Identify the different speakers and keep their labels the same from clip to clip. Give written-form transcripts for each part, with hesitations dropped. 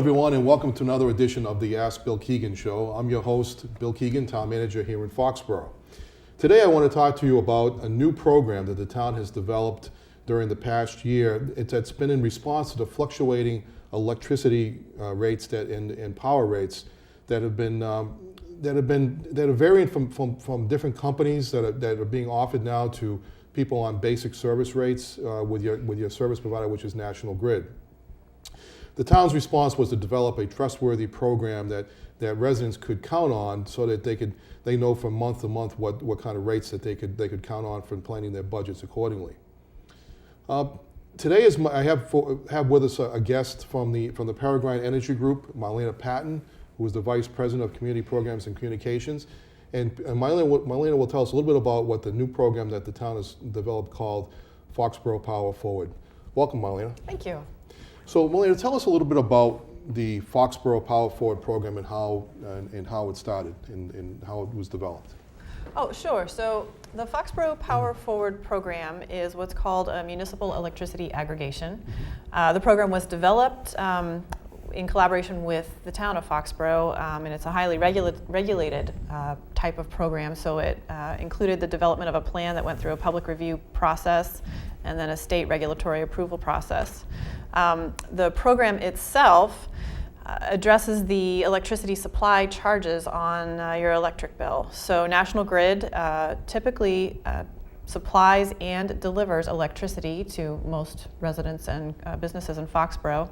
Speaker 1: everyone, and welcome to another edition of the Ask Bill Keegan Show. I'm your host, Bill Keegan, Town Manager here in Foxborough. Today I want to talk to you about a new program that the town has developed during the past year. It's been in response to the fluctuating electricity rates and power rates that are varying from different companies that are being offered now to people on basic service rates with your service provider, which is National Grid. The town's response was to develop a trustworthy program that residents could count on, so that they know from month to month what kind of rates that they could count on for planning their budgets accordingly. Today I have with us a guest from the Peregrine Energy Group, Marlana Patton, who is the Vice President of Community Programs and Communications. And Marlana will tell us a little bit about what the new program that the town has developed called Foxboro Power Forward. Welcome, Marlana.
Speaker 2: Thank you.
Speaker 1: So, Marlana, tell us a little bit about the Foxboro Power Forward program and how it started and how it was developed.
Speaker 2: Oh, sure. So the Foxboro Power Forward program is what's called a municipal electricity aggregation. The program was developed in collaboration with the town of Foxboro, and it's a highly regulated type of program. So it included the development of a plan that went through a public review process and then a state regulatory approval process. The program itself addresses the electricity supply charges on your electric bill. So National Grid typically supplies and delivers electricity to most residents and businesses in Foxboro.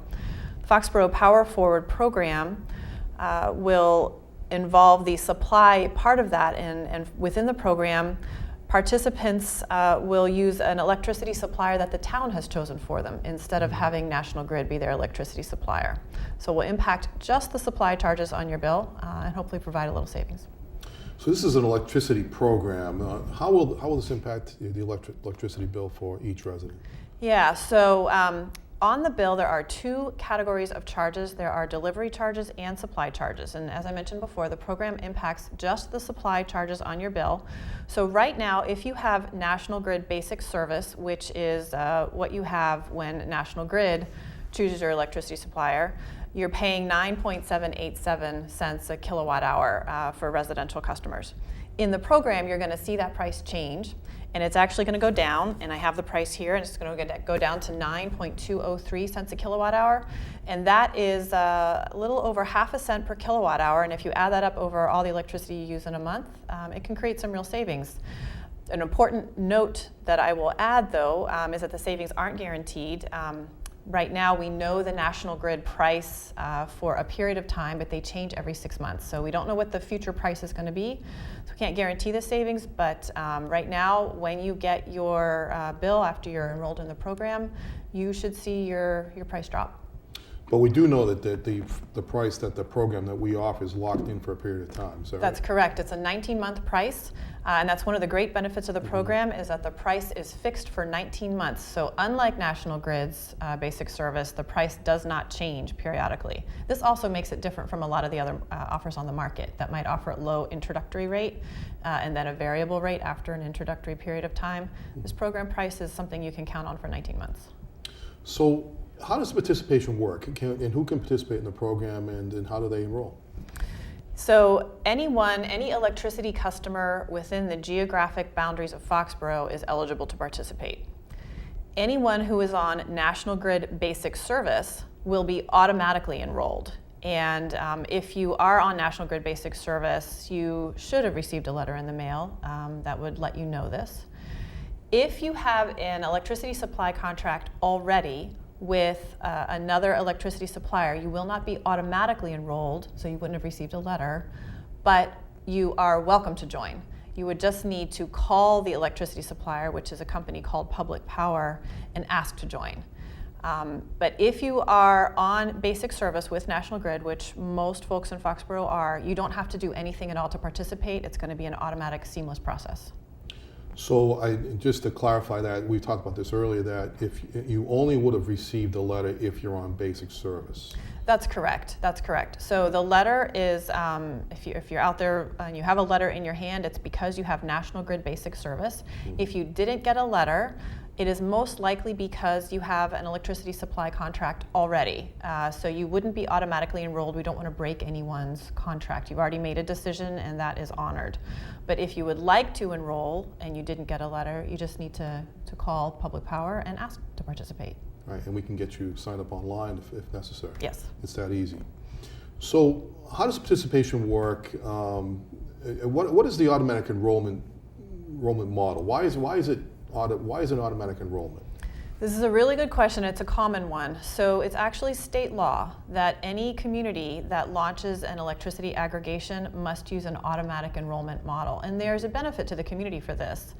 Speaker 2: Foxboro Power Forward program will involve the supply part of that, and within the program, participants will use an electricity supplier that the town has chosen for them instead of having National Grid be their electricity supplier. So we'll impact just the supply charges on your bill and hopefully provide a little savings.
Speaker 1: So this is an electricity program. How will this impact the electricity bill for each resident?
Speaker 2: Yeah, so on the bill, there are two categories of charges. There are delivery charges and supply charges. And as I mentioned before, the program impacts just the supply charges on your bill. So right now, if you have National Grid Basic Service, which is what you have when National Grid chooses your electricity supplier, you're paying 9.787 cents a kilowatt hour for residential customers. In the program, you're going to see that price change, and it's actually going to go down, and I have the price here, and it's going to go down to 9.203 cents a kilowatt hour, and that is a little over half a cent per kilowatt hour, and if you add that up over all the electricity you use in a month, it can create some real savings. An important note that I will add, though, is that the savings aren't guaranteed. Right now, we know the National Grid price for a period of time, but they change every 6 months. So we don't know what the future price is going to be. So we can't guarantee the savings, but right now, when you get your bill after you're enrolled in the program, you should see your price drop.
Speaker 1: But we do know that the price that the program that we offer is locked in for a period of time.
Speaker 2: That's correct. It's a 19-month price, and that's one of the great benefits of the program is that the price is fixed for 19 months. So unlike National Grid's basic service, the price does not change periodically. This also makes it different from a lot of the other offers on the market that might offer a low introductory rate and then a variable rate after an introductory period of time. This program price is something you can count on for 19 months.
Speaker 1: So how does participation work, and who can participate in the program, and how do they enroll?
Speaker 2: So any electricity customer within the geographic boundaries of Foxborough is eligible to participate. Anyone who is on National Grid Basic Service will be automatically enrolled. And if you are on National Grid Basic Service, you should have received a letter in the mail that would let you know this. If you have an electricity supply contract already with another electricity supplier, you will not be automatically enrolled, so you wouldn't have received a letter, but you are welcome to join. You would just need to call the electricity supplier, which is a company called Public Power, and ask to join. But if you are on basic service with National Grid, which most folks in Foxborough are, you don't have to do anything at all to participate. It's going to be an automatic, seamless process.
Speaker 1: So just to clarify that, we talked about this earlier, that if you only would have received a letter if you're on basic service.
Speaker 2: That's correct. That's correct. So the letter is, if you're out there and you have a letter in your hand, it's because you have National Grid Basic Service. If you didn't get a letter, It is most likely because you have an electricity supply contract already. So you wouldn't be automatically enrolled. We don't want to break anyone's contract. You've already made a decision and that is honored. But if you would like to enroll and you didn't get a letter, you just need to call Public Power and ask to participate.
Speaker 1: Right, and we can get you signed up online if necessary.
Speaker 2: Yes.
Speaker 1: It's that easy. So how does participation work? What is the automatic enrollment model? Why is it automatic enrollment?
Speaker 2: This is a really good question. It's a common one. So it's actually state law that any community that launches an electricity aggregation must use an automatic enrollment model. And there's a benefit to the community for this.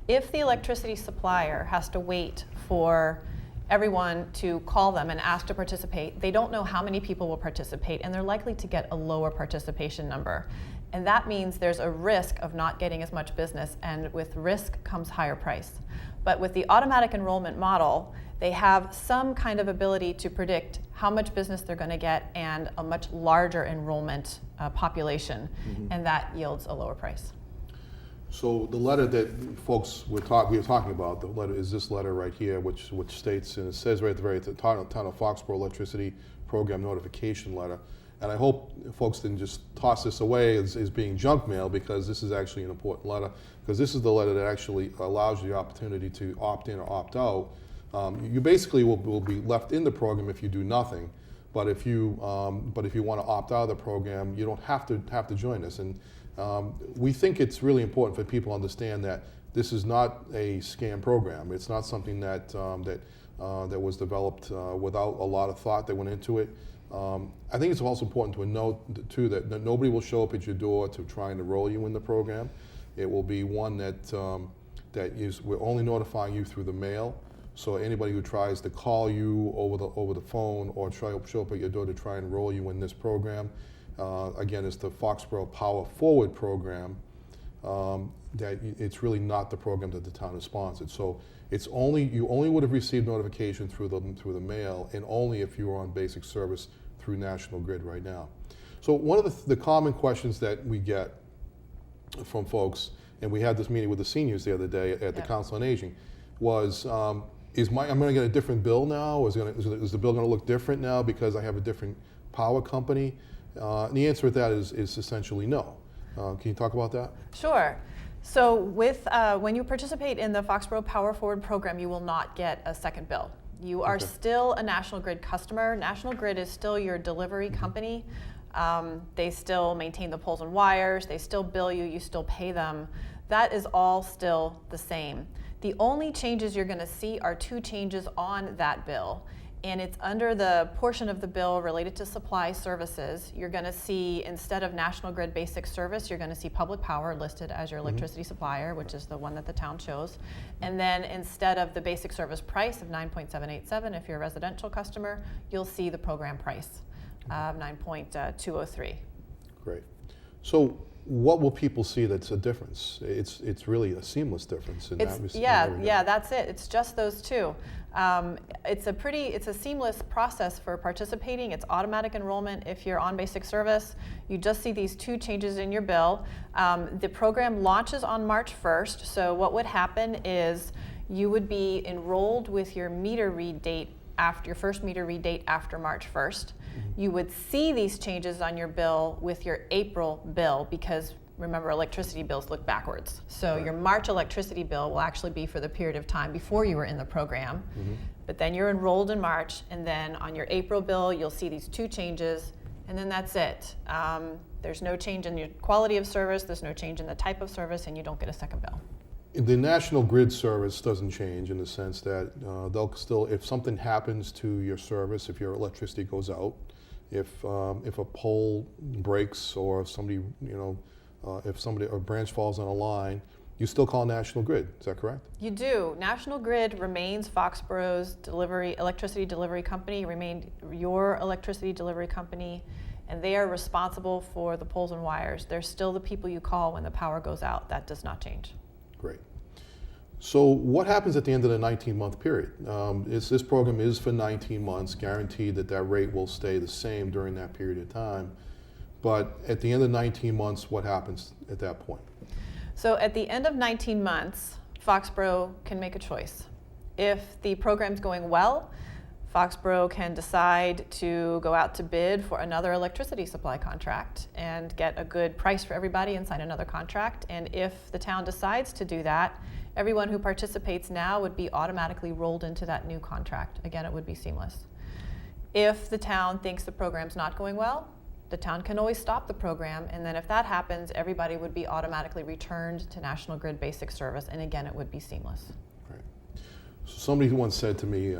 Speaker 2: If the electricity supplier has to wait for everyone to call them and ask to participate, they don't know how many people will participate, and they're likely to get a lower participation number. And that means there's a risk of not getting as much business, and with risk comes higher price. But with the automatic enrollment model, they have some kind of ability to predict how much business they're going to get and a much larger enrollment population, and that yields a lower price.
Speaker 1: So the letter that folks we were talking about, the letter is this letter right here, which states, and it says right at the very top, Town of Foxborough Electricity Program Notification Letter. And I hope folks didn't just toss this away as being junk mail, because this is actually an important letter, because this is the letter that actually allows you the opportunity to opt in or opt out. You basically will be left in the program if you do nothing, but if you want to opt out of the program, you don't have to join this. And we think it's really important for people to understand that this is not a scam program. It's not something that was developed without a lot of thought that went into it. I think it's also important to note too that nobody will show up at your door to try and enroll you in the program. It will be one we're only notifying you through the mail. So anybody who tries to call you over the phone or show up at your door to try and enroll you in this program, again, it's the Foxborough Power Forward program. That it's really not the program that the town has sponsored. So you only would have received notification through the mail, and only if you were on basic service through National Grid right now. So one of the common questions that we get from folks, and we had this meeting with the seniors the other day at the Council on Aging, was am I going to get a different bill now? Is the bill going to look different now because I have a different power company? And the answer to that is essentially no. Can you talk about that?
Speaker 2: Sure. So when you participate in the Foxborough Power Forward program, you will not get a second bill. You are still a National Grid customer. National Grid is still your delivery company. They still maintain the poles and wires. They still bill you. You still pay them. That is all still the same. The only changes you're going to see are two changes on that bill. And it's under the portion of the bill related to supply services. You're going to see, instead of National Grid Basic Service, you're going to see Public Power listed as your electricity supplier, which is the one that the town chose. And then instead of the basic service price of $9.787, if you're a residential customer, you'll see the program price of $9.203.
Speaker 1: Great. So what will people see that's a difference? It's really a seamless difference in that respect.
Speaker 2: Yeah, that's it. It's just those two. It's a seamless process for participating. It's automatic enrollment if you're on basic service. You just see these two changes in your bill. The program launches on March 1st. So what would happen is you would be enrolled with your meter read date after your first meter read date after March 1st. You would see these changes on your bill with your April bill, because remember, electricity bills look backwards. So your March electricity bill will actually be for the period of time before you were in the program. But then you're enrolled in March, and then on your April bill, you'll see these two changes, and then that's it. There's no change in your quality of service, there's no change in the type of service, and you don't get a second bill.
Speaker 1: The National Grid service doesn't change in the sense that they'll still, if something happens to your service, if your electricity goes out, if a pole breaks, or if a branch falls on a line, you still call National Grid. Is that correct?
Speaker 2: You do. National Grid remains Foxborough's electricity delivery company, remained your electricity delivery company, and they are responsible for the poles and wires. They're still the people you call when the power goes out. That does not change.
Speaker 1: Great. So what happens at the end of the 19-month period? This program is for 19 months, guaranteed that rate will stay the same during that period of time. But at the end of 19 months, what happens at that point?
Speaker 2: So at the end of 19 months, Foxborough can make a choice. If the program's going well, Foxborough can decide to go out to bid for another electricity supply contract and get a good price for everybody and sign another contract. And if the town decides to do that, everyone who participates now would be automatically rolled into that new contract. Again, it would be seamless. If the town thinks the program's not going well, the town can always stop the program, and then if that happens, everybody would be automatically returned to National Grid basic service, and again, it would be seamless.
Speaker 1: So somebody once said to me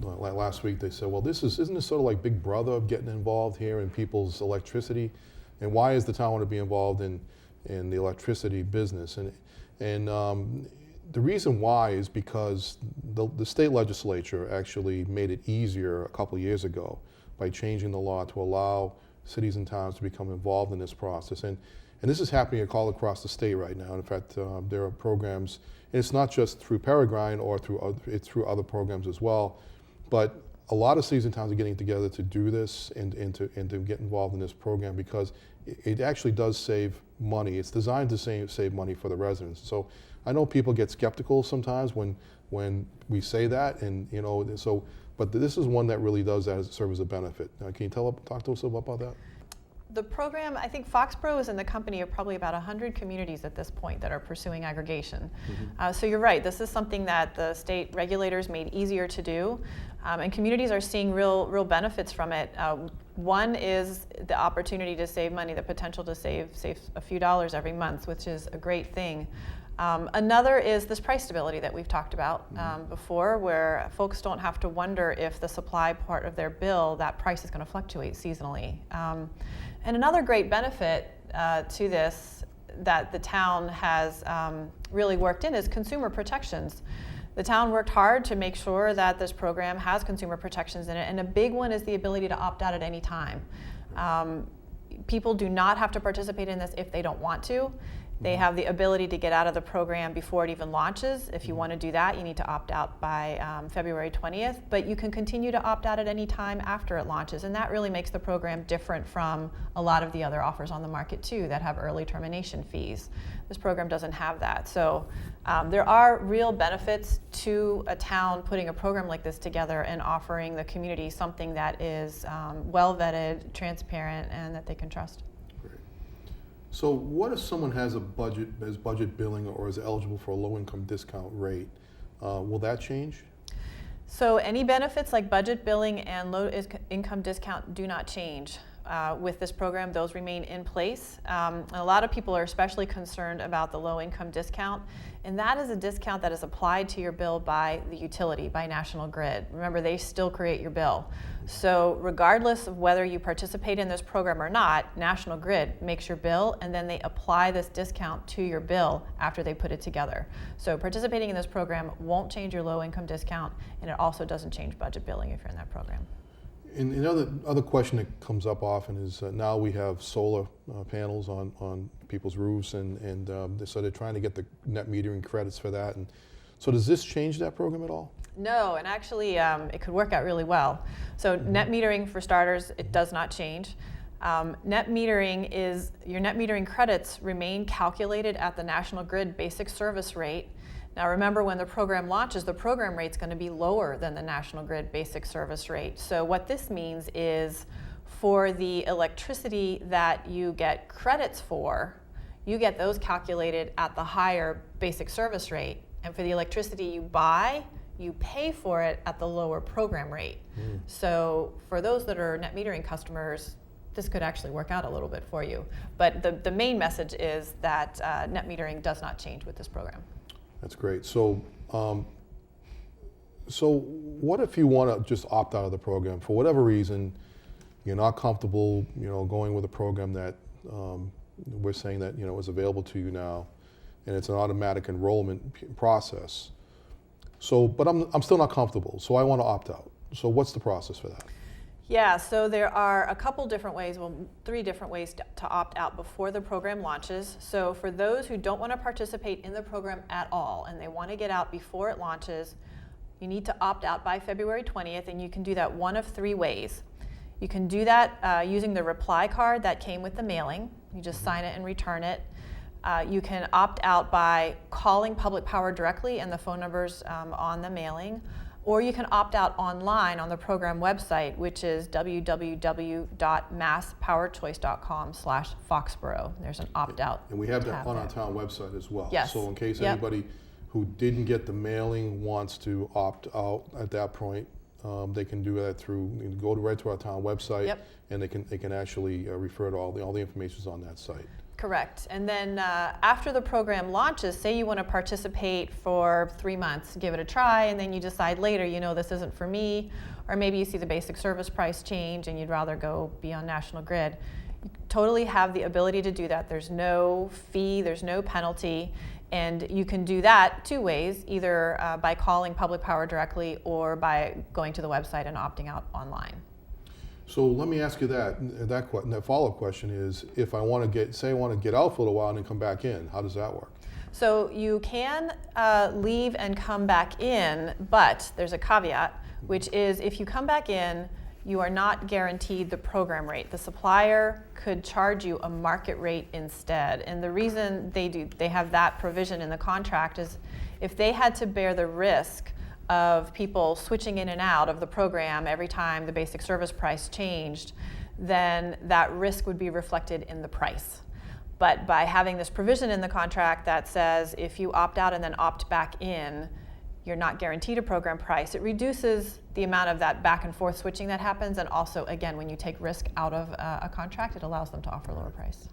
Speaker 1: last week, they said, well, isn't this sort of like Big Brother getting involved here in people's electricity? And why is the town want to be involved in the electricity business? And the reason why is because the state legislature actually made it easier a couple of years ago by changing the law to allow cities and towns to become involved in this process. And this is happening all across the state right now. In fact, there are programs, and it's not just through Peregrine or it's through other programs as well, but a lot of cities and towns are getting together to do this and to get involved in this program because it actually does save money. It's designed to save money for the residents. So I know people get skeptical sometimes when we say that, and but this is one that really does serve as a benefit. Can you talk to us about that?
Speaker 2: The program, I think Foxborough is in the company of probably about 100 communities at this point that are pursuing aggregation. Mm-hmm. So you're right, this is something that the state regulators made easier to do, and communities are seeing real benefits from it. One is the opportunity to save money, the potential to save a few dollars every month, which is a great thing. Another is this price stability that we've talked about before, where folks don't have to wonder if the supply part of their bill, that price is going to fluctuate seasonally. And another great benefit to this that the town has really worked in is consumer protections. The town worked hard to make sure that this program has consumer protections in it, and a big one is the ability to opt out at any time. People do not have to participate in this if they don't want to. They have the ability to get out of the program before it even launches. If you want to do that, you need to opt out by February 20th, but you can continue to opt out at any time after it launches, and that really makes the program different from a lot of the other offers on the market too that have early termination fees. This program doesn't have that. So there are real benefits to a town putting a program like this together and offering the community something that is well vetted, transparent, and that they can trust.
Speaker 1: So what if someone has budget billing or is eligible for a low-income discount rate? Will that change?
Speaker 2: So any benefits like budget billing and low-income discount do not change. With this program, those remain in place. A lot of people are especially concerned about the low-income discount, and that is a discount that is applied to your bill by the utility, by National Grid. Remember, they still create your bill. So regardless of whether you participate in this program or not, National Grid makes your bill, and then they apply this discount to your bill after they put it together. So participating in this program won't change your low-income discount, and it also doesn't change budget billing if you're in that program.
Speaker 1: And another question that comes up often is now we have solar panels on people's roofs, and so they're trying to get the net metering credits for that. And so does this change that program at all?
Speaker 2: No, and actually it could work out really well. So net metering, for starters, it does not change. Net metering your net metering credits remain calculated at the National Grid basic service rate. Now remember, when the program launches, the program rate's going to be lower than the National Grid basic service rate. So what this means is for the electricity that you get credits for, you get those calculated at the higher basic service rate. And for the electricity you buy, you pay for it at the lower program rate. So for those that are net metering customers, this could actually work out a little bit for you. But the main message is that net metering does not change with this program.
Speaker 1: That's great. So, what if you want to just opt out of the program for whatever reason? You're not comfortable, going with a program that we're saying that is available to you now, and it's an automatic enrollment process. So, but I'm still not comfortable. So I want to opt out. So what's the process for that?
Speaker 2: Yeah, so there are a couple different ways, 3 different ways to opt out before the program launches. So for those who don't want to participate in the program at all and they want to get out before it launches, you need to opt out by February 20th, and you can do that one of 3 ways. You can do that using the reply card that came with the mailing. You just sign it and return it. You can opt out by calling Public Power directly, and the phone number's on the mailing. Or you can opt out online on the program website, which is www.masspowerchoice.com/Foxboro. There's an opt-out.
Speaker 1: And we have that on our town website as well.
Speaker 2: Yes.
Speaker 1: So in case
Speaker 2: Yep.
Speaker 1: anybody who didn't get the mailing wants to opt out at that point, they can do that through, go right to our town website.
Speaker 2: Yep.
Speaker 1: And they can actually refer to all the information's on that site.
Speaker 2: Correct. And then after the program launches, say you want to participate for 3 months, give it a try, and then you decide later, this isn't for me, or maybe you see the basic service price change and you'd rather go be on National Grid. You totally have the ability to do that. There's no fee, there's no penalty, and you can do that 2 ways, either by calling Public Power directly or by going to the website and opting out online.
Speaker 1: So let me ask you that follow-up question is, if I want to get out for a little while and then come back in, how does that work?
Speaker 2: So you can leave and come back in, but there's a caveat, which is if you come back in, you are not guaranteed the program rate. The supplier could charge you a market rate instead. And the reason they have that provision in the contract is if they had to bear the risk of people switching in and out of the program every time the basic service price changed, then that risk would be reflected in the price. But by having this provision in the contract that says if you opt out and then opt back in, you're not guaranteed a program price, it reduces the amount of that back and forth switching that happens, and also, again, when you take risk out of a contract, it allows them to offer lower price.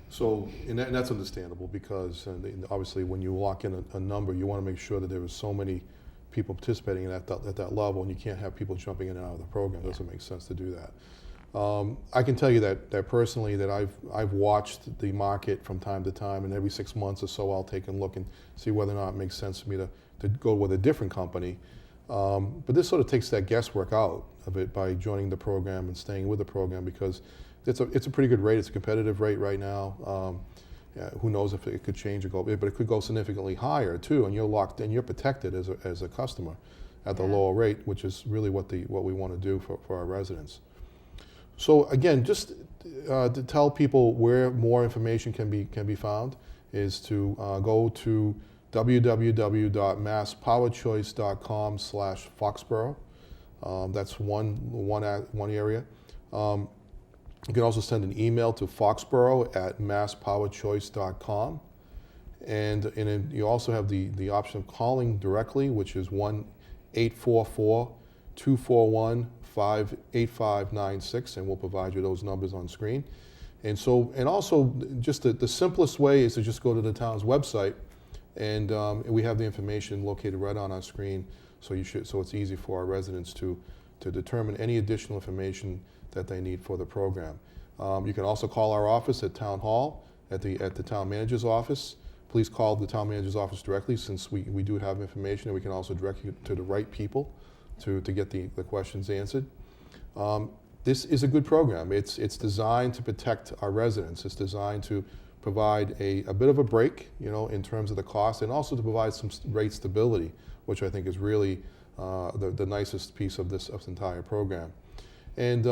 Speaker 1: So, and that's understandable, because obviously when you lock in a number, you want to make sure that there is so many people participating at that level, and you can't have people jumping in and out of the program. It doesn't make sense to do that. I can tell you that personally, that I've watched the market from time to time, and every 6 months or so I'll take a look and see whether or not it makes sense for me to go with a different company. But this sort of takes that guesswork out of it by joining the program and staying with the program, because it's a pretty good rate. It's a competitive rate right now. Who knows if it could change or go, but it could go significantly higher too, and you're locked in, you're protected as a customer at the lower rate, which is really what we want to do for our residents. So again, just to tell people where more information can be found is to go to www.masspowerchoice.com/Foxboro. That's one area. You can also send an email to foxborough@masspowerchoice.com. And you also have the option of calling directly, which is 1-844-241-8596, and we'll provide you those numbers on screen. And also, just the simplest way is to just go to the town's website, and we have the information located right on our screen, so it's easy for our residents to determine any additional information that they need for the program. You can also call our office at Town Hall, at the Town Manager's office. Please call the Town Manager's office directly, since we do have information, and we can also direct you to the right people to get the questions answered. This is a good program. It's designed to protect our residents. It's designed to provide a bit of a break, in terms of the cost, and also to provide some rate stability, which I think is really the nicest piece of this entire program. And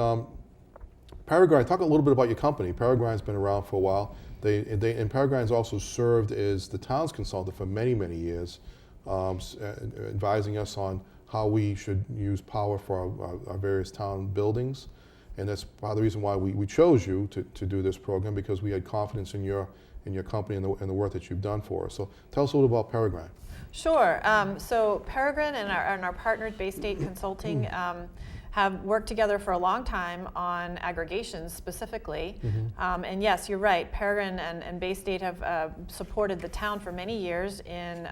Speaker 1: Peregrine, talk a little bit about your company. Peregrine's been around for a while. And Peregrine's also served as the town's consultant for many, many years, advising us on how we should use power for our various town buildings. And that's part of the reason why we chose you to do this program, because we had confidence in your company and the work that you've done for us. So tell us a little about Peregrine.
Speaker 2: Sure. So Peregrine and our partner, Bay State Consulting, have worked together for a long time on aggregations specifically. And yes, you're right, Peregrine and Bay State have supported the town for many years in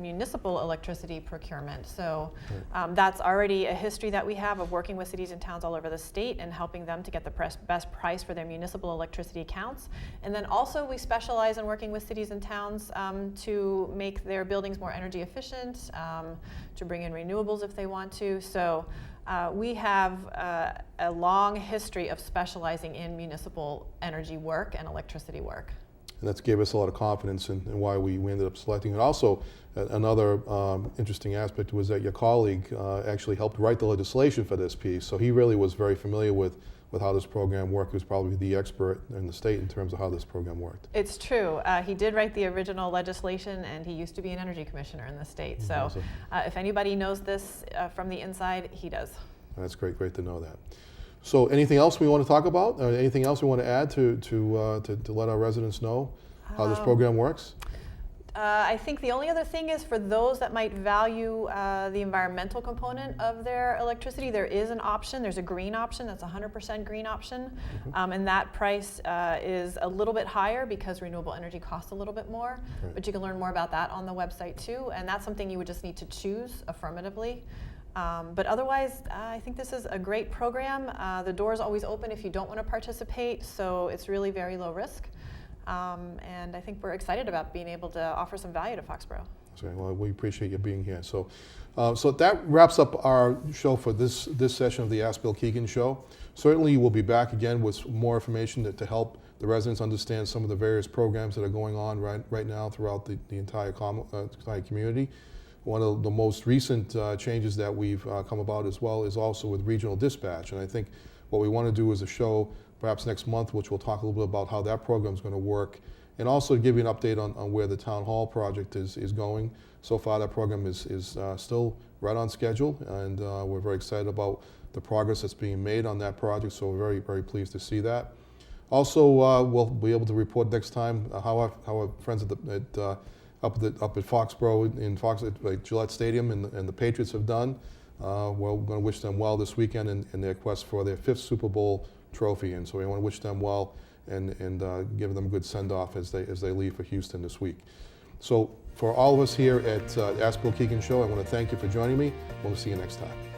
Speaker 2: municipal electricity procurement. So that's already a history that we have of working with cities and towns all over the state and helping them to get the best price for their municipal electricity accounts. And then also we specialize in working with cities and towns to make their buildings more energy efficient, to bring in renewables if they want to. So we have a long history of specializing in municipal energy work and electricity work.
Speaker 1: And that gave us a lot of confidence in why we ended up selecting it. Also, another interesting aspect was that your colleague actually helped write the legislation for this piece. So he really was very familiar with how this program worked. He was probably the expert in the state in terms of how this program worked.
Speaker 2: It's true. He did write the original legislation, and he used to be an energy commissioner in the state. So
Speaker 1: Awesome.
Speaker 2: If anybody knows this from the inside, he does.
Speaker 1: That's great to know that. So anything else we want to talk about? Anything else we want to add to let our residents know how this program works?
Speaker 2: I think the only other thing is for those that might value the environmental component of their electricity, there is an option. There's a green option that's 100% green option. And that price is a little bit higher because renewable energy costs a little bit more.
Speaker 1: Right.
Speaker 2: But you can learn more about that on the website too. And that's something you would just need to choose affirmatively. But otherwise, I think this is a great program. The door is always open if you don't want to participate, so it's really very low risk. And I think we're excited about being able to offer some value to Foxborough.
Speaker 1: Okay, well, we appreciate you being here. So that wraps up our show for this session of the Ask Bill Keegan Show. Certainly, we'll be back again with more information to help the residents understand some of the various programs that are going on right now throughout the entire community. One of the most recent changes that we've come about as well is also with regional dispatch. And I think what we want to do is a show perhaps next month, which we'll talk a little bit about how that program is going to work, and also give you an update on where the town hall project is going. So far, that program is still right on schedule, and we're very excited about the progress that's being made on that project, so we're very pleased to see that. Also, we'll be able to report next time how our friends up at Foxborough at Gillette Stadium and the Patriots have done. We're going to wish them well this weekend in their quest for their 5th Super Bowl trophy, and so we want to wish them well and give them a good send-off as they leave for Houston this week. So for all of us here at Ask Bill Keegan Show, I want to thank you for joining me. We'll see you next time.